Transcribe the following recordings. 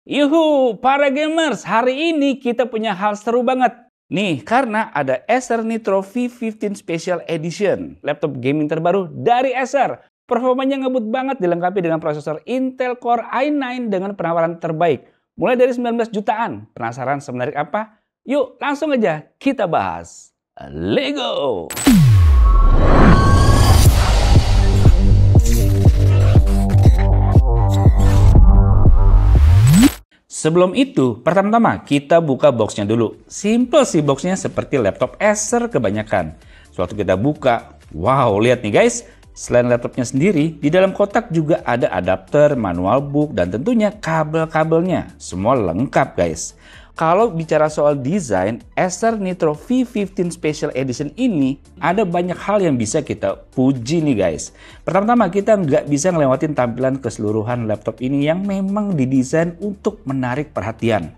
Yuhu, para gamers, hari ini kita punya hal seru banget. Nih, karena ada Acer Nitro V15 Special Edition, laptop gaming terbaru dari Acer. Performanya ngebut banget, dilengkapi dengan prosesor Intel Core i9 dengan penawaran terbaik. Mulai dari 19 jutaan. Penasaran semenarik apa? Yuk, langsung aja kita bahas. Lego! Sebelum itu, pertama-tama kita buka boxnya dulu. Simple sih boxnya, seperti laptop Acer kebanyakan. Suatu kita buka, wow, lihat nih guys. Selain laptopnya sendiri, di dalam kotak juga ada adapter, manual book, dan tentunya kabel-kabelnya. Semua lengkap guys. Kalau bicara soal desain, Acer Nitro V15 Special Edition ini ada banyak hal yang bisa kita puji nih guys. Pertama-tama kita nggak bisa ngelewatin tampilan keseluruhan laptop ini yang memang didesain untuk menarik perhatian.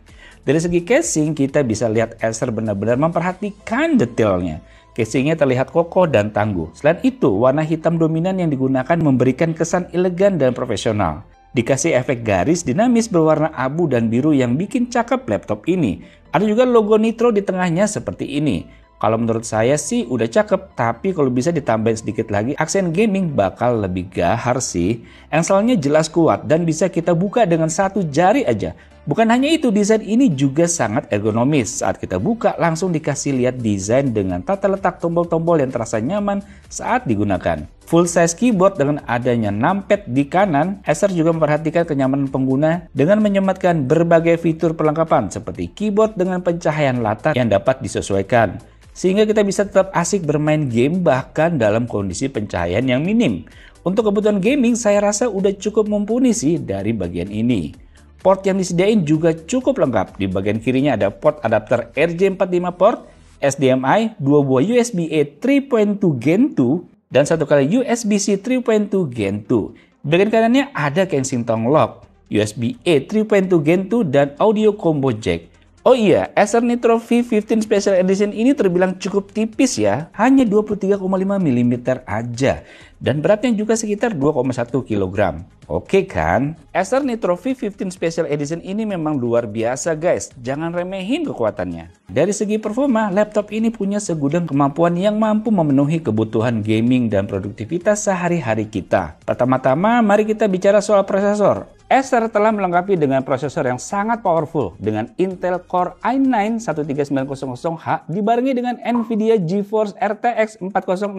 Dari segi casing kita bisa lihat Acer benar-benar memperhatikan detailnya. Casingnya terlihat kokoh dan tangguh. Selain itu, warna hitam dominan yang digunakan memberikan kesan elegan dan profesional. Dikasih efek garis dinamis berwarna abu dan biru yang bikin cakep laptop ini. Ada juga logo Nitro di tengahnya seperti ini. Kalau menurut saya sih udah cakep, tapi kalau bisa ditambahin sedikit lagi, aksen gaming bakal lebih gahar sih. Engselnya jelas kuat dan bisa kita buka dengan satu jari aja. Bukan hanya itu, desain ini juga sangat ergonomis. Saat kita buka, langsung dikasih lihat desain dengan tata letak tombol-tombol yang terasa nyaman saat digunakan. Full size keyboard dengan adanya numpad di kanan, Acer juga memperhatikan kenyamanan pengguna dengan menyematkan berbagai fitur perlengkapan seperti keyboard dengan pencahayaan latar yang dapat disesuaikan. Sehingga kita bisa tetap asik bermain game bahkan dalam kondisi pencahayaan yang minim. Untuk kebutuhan gaming, saya rasa udah cukup mumpuni sih dari bagian ini. Port yang disediain juga cukup lengkap. Di bagian kirinya ada port adapter RJ45 port, HDMI, 2 buah USB-A 3.2 Gen 2, dan 1 kali USB-C 3.2 Gen 2. Di bagian kanannya ada Kensington lock, USB-A 3.2 Gen 2, dan audio combo jack. Oh iya, Acer Nitro V15 Special Edition ini terbilang cukup tipis ya, hanya 23,5 mm aja. Dan beratnya juga sekitar 2,1 kg. Oke kan? Acer Nitro V15 Special Edition ini memang luar biasa guys, jangan remehin kekuatannya. Dari segi performa, laptop ini punya segudang kemampuan yang mampu memenuhi kebutuhan gaming dan produktivitas sehari-hari kita. Pertama-tama, mari kita bicara soal prosesor. Acer telah melengkapi dengan prosesor yang sangat powerful dengan Intel Core i9 13900H dibarengi dengan Nvidia GeForce RTX 4060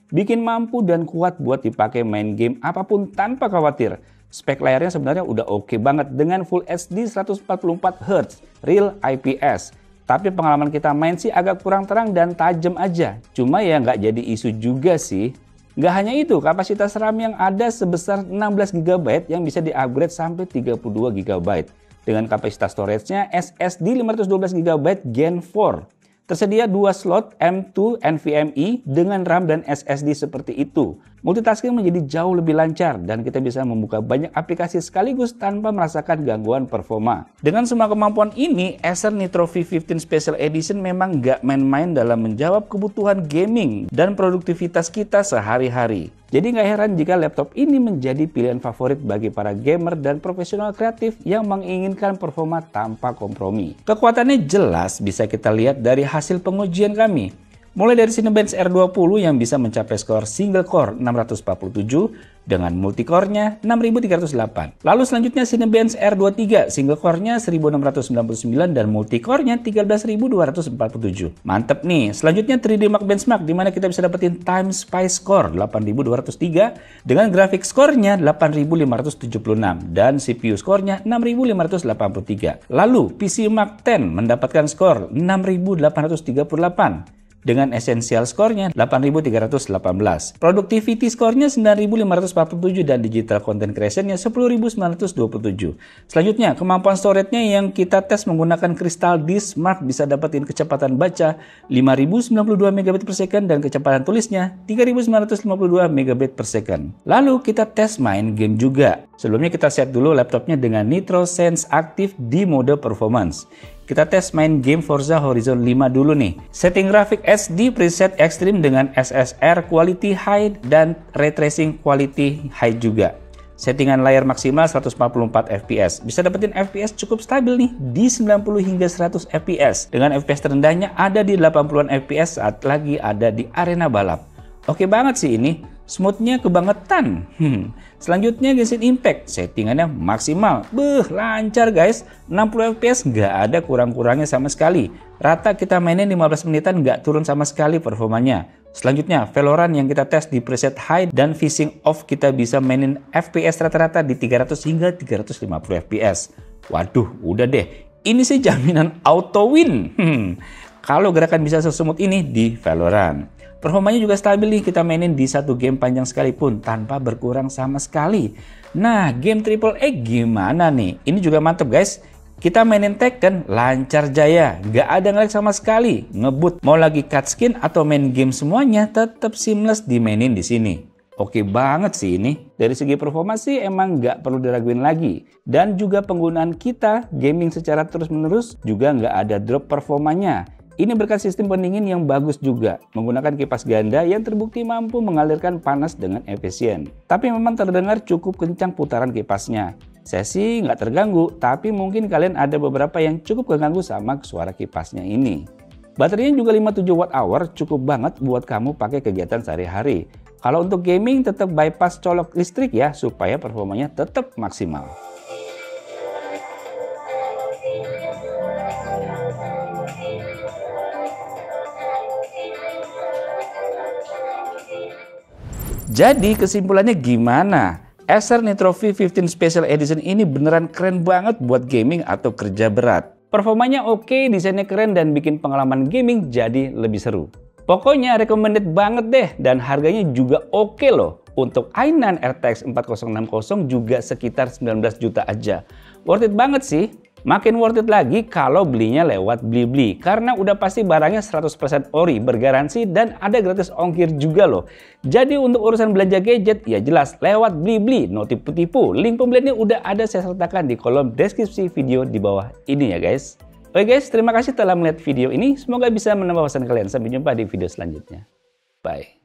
bikin mampu dan kuat buat dipakai main game apapun tanpa khawatir. Spek layarnya sebenarnya udah oke banget dengan Full HD 144Hz Real IPS. Tapi pengalaman kita main sih agak kurang terang dan tajam aja. Cuma ya nggak jadi isu juga sih. Nggak hanya itu, kapasitas RAM yang ada sebesar 16 GB yang bisa di-upgrade sampai 32 GB. Dengan kapasitas storage-nya SSD 512 GB Gen 4. Tersedia 2 slot M2 NVMe dengan RAM dan SSD seperti itu. Multitasking menjadi jauh lebih lancar dan kita bisa membuka banyak aplikasi sekaligus tanpa merasakan gangguan performa. Dengan semua kemampuan ini, Acer Nitro V15 Special Edition memang nggak main-main dalam menjawab kebutuhan gaming dan produktivitas kita sehari-hari. Jadi nggak heran jika laptop ini menjadi pilihan favorit bagi para gamer dan profesional kreatif yang menginginkan performa tanpa kompromi. Kekuatannya jelas bisa kita lihat dari hasil pengujian kami. Mulai dari Cinebench R20 yang bisa mencapai skor single core 647 dengan multicore-nya 6308. Lalu selanjutnya Cinebench R23, single core-nya 1699 dan multicore-nya 13247. Mantep nih. Selanjutnya 3D Mark Benchmark di mana kita bisa dapetin Time Spy Score 8203 dengan grafik score-nya 8576 dan CPU score-nya 6583. Lalu PC Mark 10 mendapatkan skor 6838. Dengan essential score-nya 8.318. Productivity score-nya 9.547 dan digital content creation-nya 10.927. Selanjutnya, kemampuan storage-nya yang kita tes menggunakan Crystal Disk Smart bisa dapetin kecepatan baca 5.092 Mbps dan kecepatan tulisnya 3.952 Mbps. Lalu kita tes main game juga. Sebelumnya kita set dulu laptopnya dengan Nitro Sense Active di mode performance. Kita tes main game Forza Horizon 5 dulu nih. Setting grafik HD preset Extreme dengan SSR Quality High dan Ray Tracing Quality High juga. Settingan layar maksimal 144 fps. Bisa dapetin fps cukup stabil nih di 90 hingga 100 fps. Dengan fps terendahnya ada di 80-an fps saat lagi ada di arena balap. Oke banget sih ini, smoothnya kebangetan. Selanjutnya Genshin Impact, settingannya maksimal. Lancar guys, 60 fps nggak ada kurang-kurangnya sama sekali. Rata kita mainin 15 menitan nggak turun sama sekali performanya. Selanjutnya Valorant yang kita tes di preset high dan phasing off kita bisa mainin fps rata-rata di 300 hingga 350 fps. Waduh, udah deh. Ini sih jaminan auto win. Kalau gerakan bisa sesmooth ini di Valorant. Performanya juga stabil nih kita mainin di satu game panjang sekalipun tanpa berkurang sama sekali. Nah, game AAA gimana nih? Ini juga mantep guys. Kita mainin Tekken lancar jaya, nggak ada nge-lag sama sekali, ngebut. Mau lagi cutscene atau main game semuanya tetap seamless dimainin di sini. Oke banget sih ini. Dari segi performa sih emang nggak perlu diraguin lagi. Dan juga penggunaan kita gaming secara terus-menerus juga nggak ada drop performanya. Ini berkat sistem pendingin yang bagus juga, menggunakan kipas ganda yang terbukti mampu mengalirkan panas dengan efisien. Tapi memang terdengar cukup kencang putaran kipasnya. Saya sih nggak terganggu, tapi mungkin kalian ada beberapa yang cukup keganggu sama suara kipasnya ini. Baterainya juga 57 Wh, cukup banget buat kamu pakai kegiatan sehari-hari. Kalau untuk gaming tetap bypass colok listrik ya, supaya performanya tetap maksimal. Jadi kesimpulannya gimana? Acer Nitro V15 Special Edition ini beneran keren banget buat gaming atau kerja berat. Performanya oke, desainnya keren dan bikin pengalaman gaming jadi lebih seru. Pokoknya recommended banget deh dan harganya juga oke loh. Untuk i9 RTX 4060 juga sekitar 19 juta aja. Worth it banget sih. Makin worth it lagi kalau belinya lewat Blibli karena udah pasti barangnya 100% ori, bergaransi dan ada gratis ongkir juga loh. Jadi untuk urusan belanja gadget ya jelas lewat Blibli, no tipu-tipu. Link pembeliannya udah ada saya sertakan di kolom deskripsi video di bawah ini ya guys. Oke guys, terima kasih telah melihat video ini. Semoga bisa menambah wawasan kalian. Sampai jumpa di video selanjutnya. Bye.